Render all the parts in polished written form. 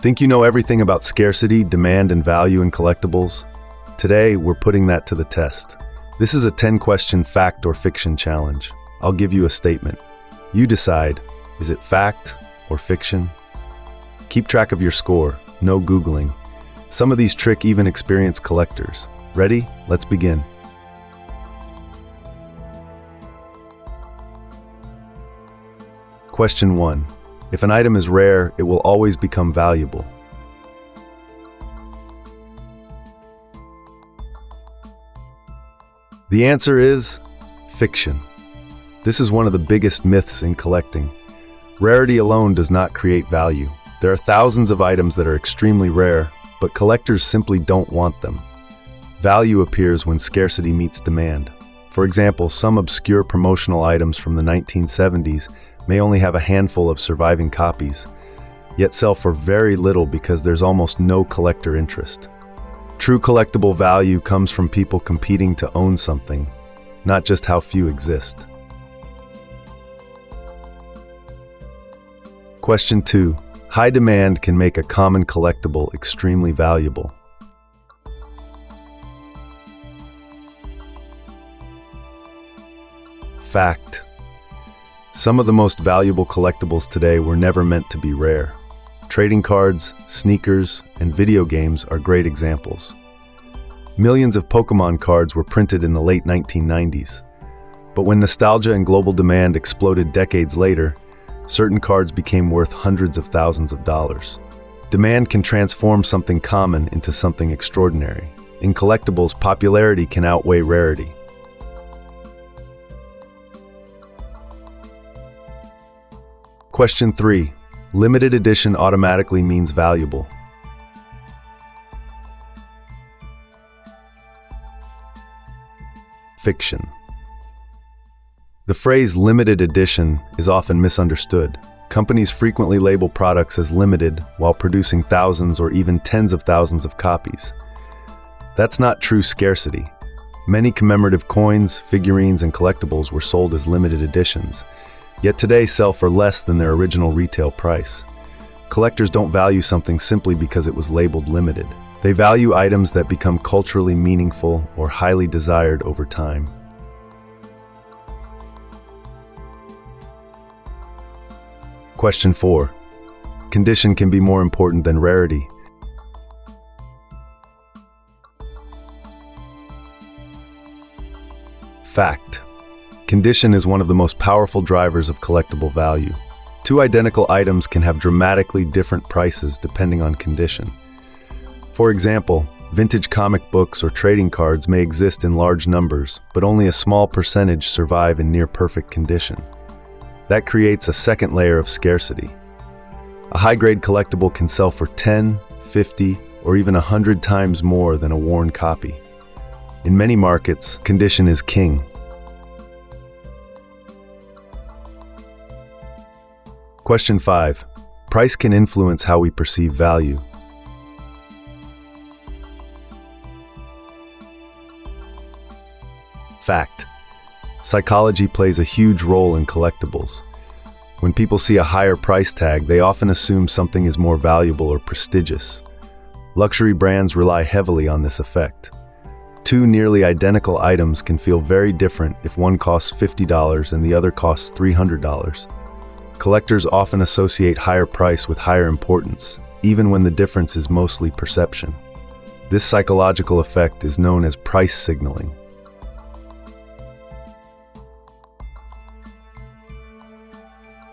Think you know everything about scarcity, demand, and value in collectibles? Today, we're putting that to the test. This is a 10-question fact or fiction challenge. I'll give you a statement. You decide, is it fact or fiction? Keep track of your score, no Googling. Some of these trick even experienced collectors. Ready? Let's begin. Question 1. If an item is rare, it will always become valuable. The answer is fiction. This is one of the biggest myths in collecting. Rarity alone does not create value. There are thousands of items that are extremely rare, but collectors simply don't want them. Value appears when scarcity meets demand. For example, some obscure promotional items from the 1970s may only have a handful of surviving copies, yet sell for very little because there's almost no collector interest. True collectible value comes from people competing to own something, not just how few exist. Question 2. High demand can make a common collectible extremely valuable. Fact. Some of the most valuable collectibles today were never meant to be rare. Trading cards, sneakers, and video games are great examples. Millions of Pokemon cards were printed in the late 1990s. But when nostalgia and global demand exploded decades later, certain cards became worth hundreds of thousands of dollars. Demand can transform something common into something extraordinary. In collectibles, popularity can outweigh rarity. Question 3. Limited edition automatically means valuable. Fiction. The phrase limited edition is often misunderstood. Companies frequently label products as limited while producing thousands or even tens of thousands of copies. That's not true scarcity. Many commemorative coins, figurines, and collectibles were sold as limited editions, yet today sell for less than their original retail price. Collectors don't value something simply because it was labeled limited. They value items that become culturally meaningful or highly desired over time. Question 4. Condition can be more important than rarity. Fact. Condition is one of the most powerful drivers of collectible value. Two identical items can have dramatically different prices depending on condition. For example, vintage comic books or trading cards may exist in large numbers, but only a small percentage survive in near-perfect condition. That creates a second layer of scarcity. A high-grade collectible can sell for 10, 50, or even 100 times more than a worn copy. In many markets, condition is king. Question 5. Price can influence how we perceive value. Fact. Psychology plays a huge role in collectibles. When people see a higher price tag, they often assume something is more valuable or prestigious. Luxury brands rely heavily on this effect. Two nearly identical items can feel very different if one costs $50 and the other costs $300. Collectors often associate higher price with higher importance, even when the difference is mostly perception. This psychological effect is known as price signaling.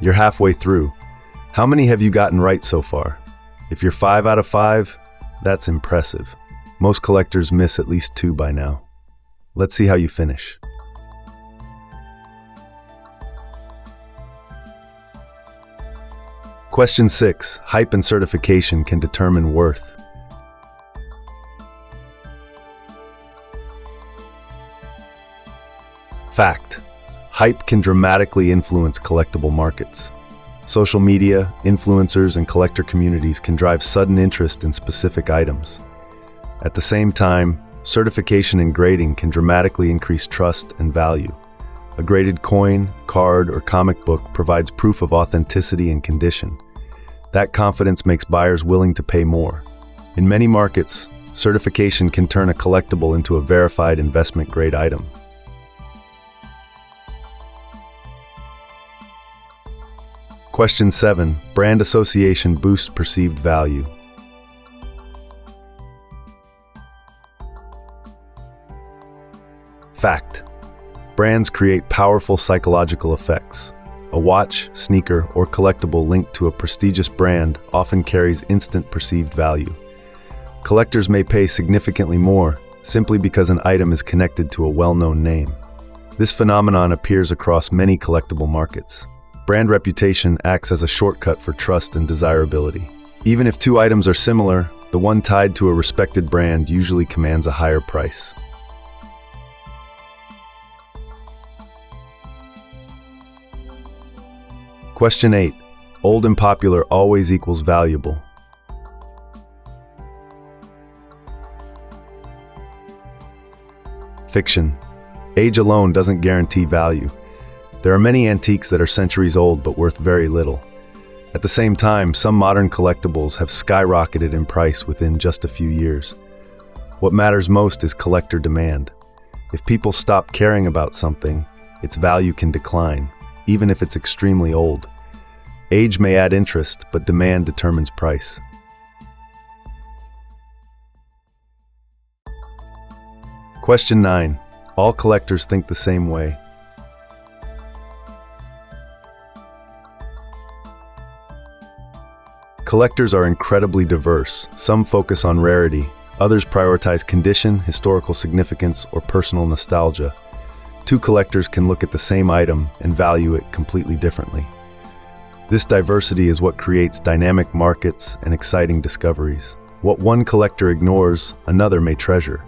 You're halfway through. How many have you gotten right so far? If you're 5 out of 5, that's impressive. Most collectors miss at least 2 by now. Let's see how you finish. Question 6. Hype and certification can determine worth. Fact. Hype can dramatically influence collectible markets. Social media, influencers, and collector communities can drive sudden interest in specific items. At the same time, certification and grading can dramatically increase trust and value. A graded coin, card, or comic book provides proof of authenticity and condition. That confidence makes buyers willing to pay more. In many markets, certification can turn a collectible into a verified investment-grade item. Question 7. Brand association boosts perceived value. Fact: brands create powerful psychological effects. A watch, sneaker, or collectible linked to a prestigious brand often carries instant perceived value. Collectors may pay significantly more simply because an item is connected to a well-known name. This phenomenon appears across many collectible markets. Brand reputation acts as a shortcut for trust and desirability. Even if two items are similar, the one tied to a respected brand usually commands a higher price. Question 8. Old and popular always equals valuable. Fiction: age alone doesn't guarantee value. There are many antiques that are centuries old but worth very little. At the same time, some modern collectibles have skyrocketed in price within just a few years. What matters most is collector demand. If people stop caring about something, its value can decline, even if it's extremely old. Age may add interest, but demand determines price. Question 9. All collectors think the same way. Collectors are incredibly diverse. Some focus on rarity, others prioritize condition, historical significance, or personal nostalgia. Two collectors can look at the same item and value it completely differently. This diversity is what creates dynamic markets and exciting discoveries. What one collector ignores, another may treasure.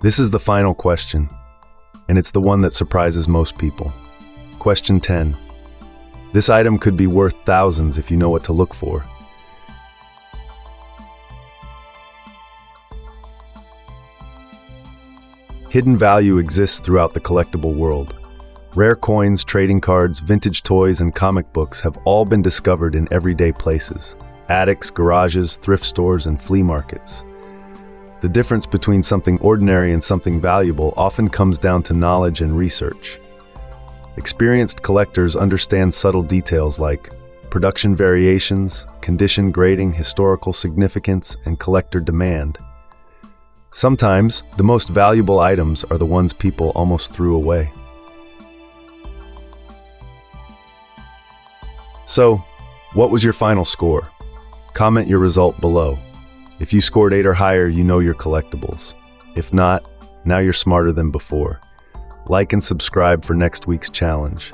This is the final question, and it's the one that surprises most people. Question 10. This item could be worth thousands if you know what to look for. Hidden value exists throughout the collectible world. Rare coins, trading cards, vintage toys, and comic books have all been discovered in everyday places: attics, garages, thrift stores, and flea markets. The difference between something ordinary and something valuable often comes down to knowledge and research. Experienced collectors understand subtle details like production variations, condition grading, historical significance, and collector demand. Sometimes, the most valuable items are the ones people almost threw away. So, what was your final score? Comment your result below. If you scored 8 or higher, you know your collectibles. If not, now you're smarter than before. Like and subscribe for next week's challenge.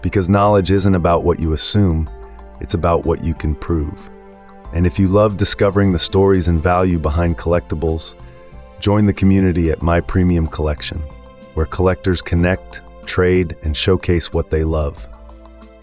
Because knowledge isn't about what you assume, it's about what you can prove. And if you love discovering the stories and value behind collectibles, join the community at My Premium Collection, where collectors connect, trade, and showcase what they love.